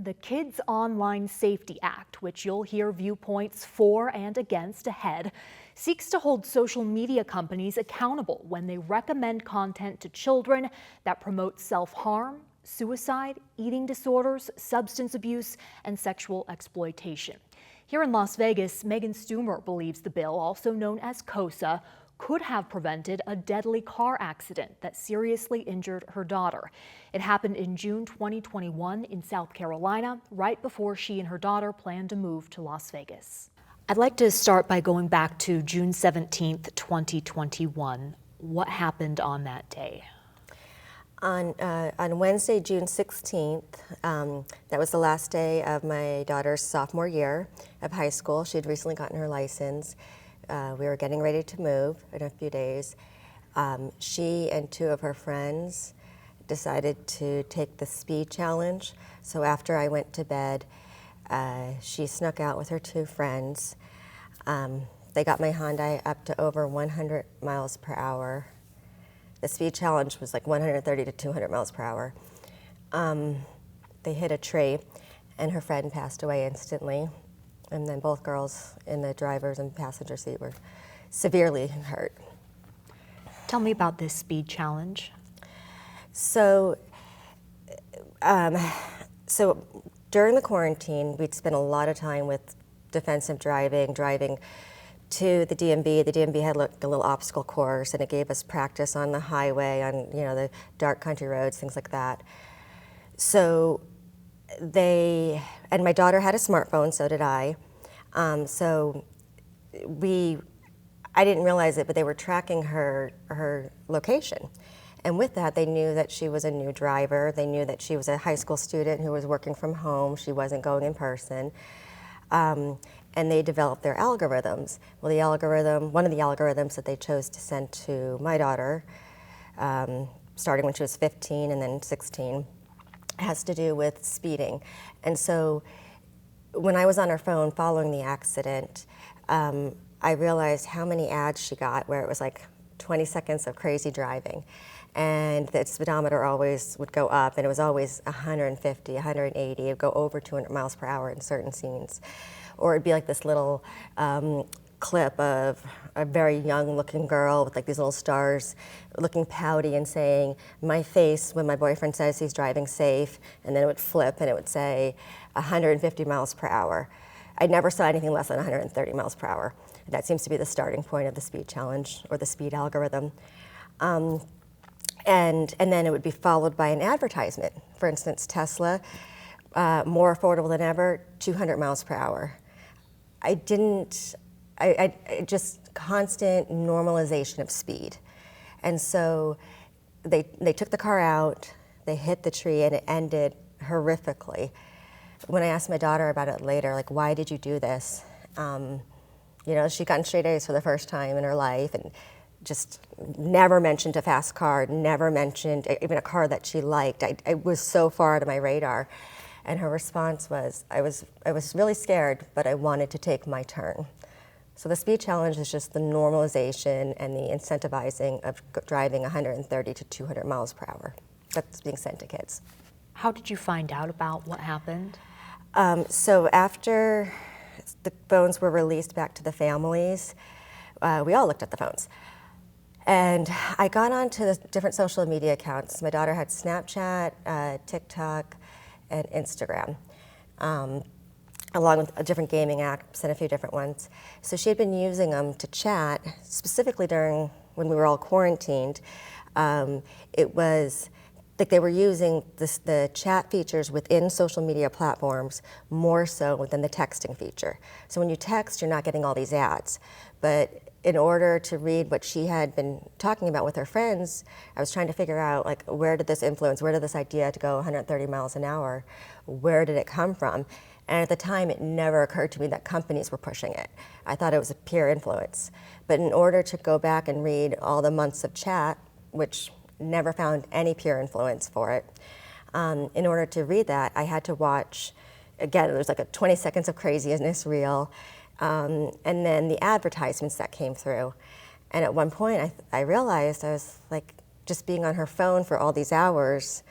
The Kids Online Safety Act, which you'll hear viewpoints for and against ahead, seeks to hold social media companies accountable when they recommend content to children that promotes self-harm, suicide, eating disorders, substance abuse, and sexual exploitation. Here in Las Vegas, Megan Stumer believes the bill, also known as KOSA, could have prevented a deadly car accident that seriously injured her daughter. It happened in June 2021 in South Carolina, right before she and her daughter planned to move to Las Vegas. I'd like to start by going back to June 17th, 2021. What happened on that day? On Wednesday, June 16th, that was the last day of my daughter's sophomore year of high school. She had recently gotten her license. We were getting ready to move in a few days. She and two of her friends decided to take the speed challenge. So after I went to bed, she snuck out with her two friends. They got my Hyundai up to over 100 miles per hour. The speed challenge was like 130 to 200 miles per hour. They hit a tree and her friend passed away instantly. And then both girls in the driver's and passenger seat were severely hurt. Tell me about this speed challenge. So during the quarantine, we'd spent a lot of time with defensive driving to the DMV. The DMV had a little obstacle course, and it gave us practice on the highway, on the dark country roads, things like that. So and my daughter had a smartphone, so did I. I didn't realize it, but they were tracking her location. And with that, they knew that she was a new driver. They knew that she was a high school student who was working from home. She wasn't going in person. And they developed their algorithms. Well, one of the algorithms that they chose to send to my daughter, starting when she was 15 and then 16, has to do with speeding. And so when I was on her phone following the accident, I realized how many ads she got where it was like 20 seconds of crazy driving. And the speedometer always would go up, and it was always 150, 180. It would go over 200 miles per hour in certain scenes. Or it'd be like this little clip of a very young looking girl with like these little stars looking pouty and saying, "My face when my boyfriend says he's driving safe," and then it would flip and it would say 150 miles per hour. I never saw anything less than 130 miles per hour. That seems to be the starting point of the speed challenge or the speed algorithm. And then it would be followed by an advertisement. For instance, Tesla, more affordable than ever, 200 miles per hour. Just constant normalization of speed. And so they took the car out, they hit the tree, and it ended horrifically. When I asked my daughter about it later, like, why did you do this? She got in straight A's for the first time in her life, and just never mentioned a fast car, never mentioned even a car that she liked. I was so far out of my radar. And her response was, I was really scared, but I wanted to take my turn. So the speed challenge is just the normalization and the incentivizing of driving 130 to 200 miles per hour. That's being sent to kids. How did you find out about what happened? So after the phones were released back to the families, we all looked at the phones. And I got onto the different social media accounts. My daughter had Snapchat, TikTok, and Instagram, along with different gaming apps and a few different ones. So she had been using them to chat, specifically during when we were all quarantined. It was like they were using the chat features within social media platforms more so than the texting feature. So when you text, you're not getting all these ads. But in order to read what she had been talking about with her friends, I was trying to figure out, like, where did this idea to go 130 miles an hour, where did it come from? And at the time, it never occurred to me that companies were pushing it. I thought it was a peer influence. But in order to go back and read all the months of chat, which never found any peer influence for it, in order to read that, I had to watch, again, there's like a 20 seconds of craziness reel, and then the advertisements that came through. And at one point, I realized I was like, just being on her phone for all these hours,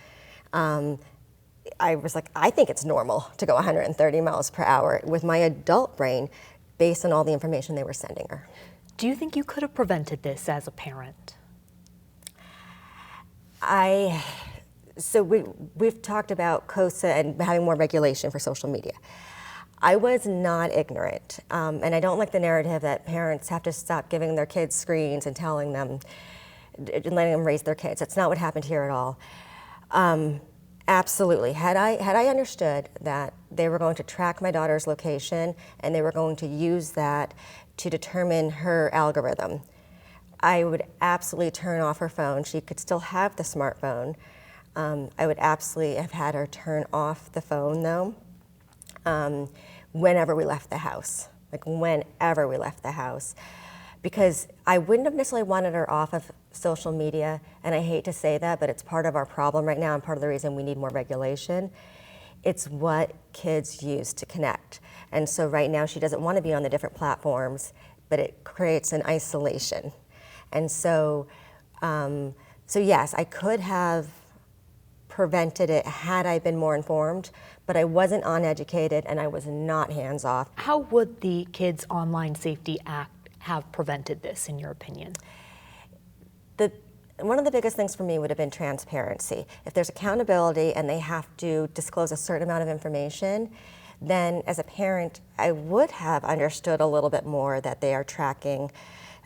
I was like, I think it's normal to go 130 miles per hour with my adult brain based on all the information they were sending her. Do you think you could have prevented this as a parent? So we've talked about COSA and having more regulation for social media. I was not ignorant, and I don't like the narrative that parents have to stop giving their kids screens and telling them, and letting them raise their kids. That's not what happened here at all. Absolutely, had I understood that they were going to track my daughter's location and they were going to use that to determine her algorithm, I would absolutely turn off her phone. She could still have the smartphone. I would absolutely have had her turn off the phone though, whenever we left the house, because I wouldn't have necessarily wanted her off of social media, and I hate to say that, but it's part of our problem right now and part of the reason we need more regulation. It's what kids use to connect. And so right now she doesn't want to be on the different platforms, but it creates an isolation. And so, so yes, I could have prevented it had I been more informed, but I wasn't uneducated and I was not hands-off. How would the Kids Online Safety Act have prevented this, in your opinion? One of the biggest things for me would have been transparency. If there's accountability and they have to disclose a certain amount of information, then as a parent, I would have understood a little bit more that they are tracking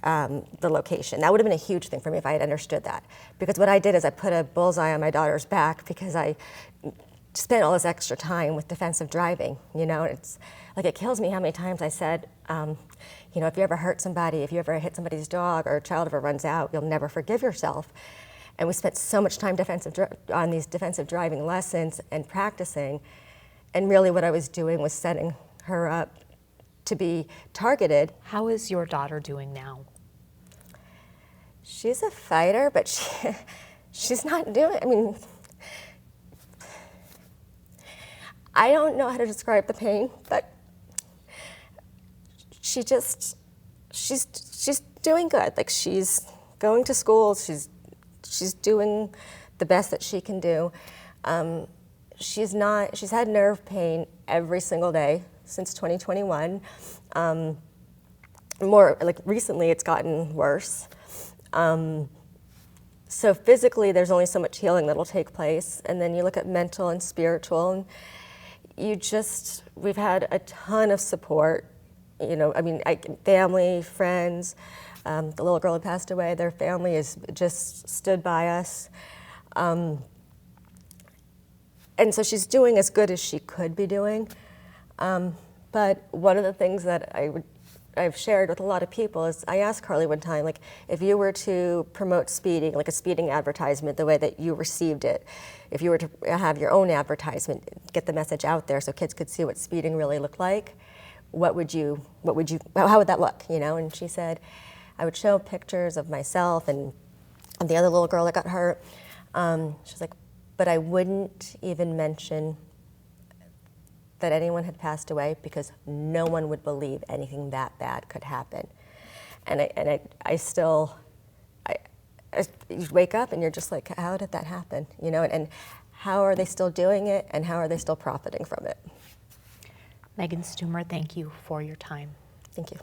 the location. That would have been a huge thing for me if I had understood that. Because what I did is I put a bullseye on my daughter's back because I spent all this extra time with defensive driving. You know, it's like, it kills me how many times I said, you know, if you ever hurt somebody, if you ever hit somebody's dog or a child ever runs out, you'll never forgive yourself. And we spent so much time on these defensive driving lessons and practicing. And really what I was doing was setting her up to be targeted. How is your daughter doing now? She's a fighter, but she's not doing, I mean, I don't know how to describe the pain, but she's doing good. Like, she's going to school, she's doing the best that she can do. She's had nerve pain every single day since 2021. More like recently it's gotten worse. So physically there's only so much healing that'll take place, and then you look at mental and spiritual, and we've had a ton of support. You know, I mean, family, friends, the little girl who passed away, their family has just stood by us. And so she's doing as good as she could be doing. But one of the things that I've shared with a lot of people is, I asked Carly one time, like, if you were to promote speeding, like a speeding advertisement, the way that you received it, if you were to have your own advertisement, get the message out there so kids could see what speeding really looked like, how would that look, you know? And she said, I would show pictures of myself and the other little girl that got hurt. She's like, but I wouldn't even mention that anyone had passed away, because no one would believe anything that bad could happen. And you wake up and you're just like, how did that happen? You know, and how are they still doing it, and how are they still profiting from it? Megan Stumer, thank you for your time. Thank you.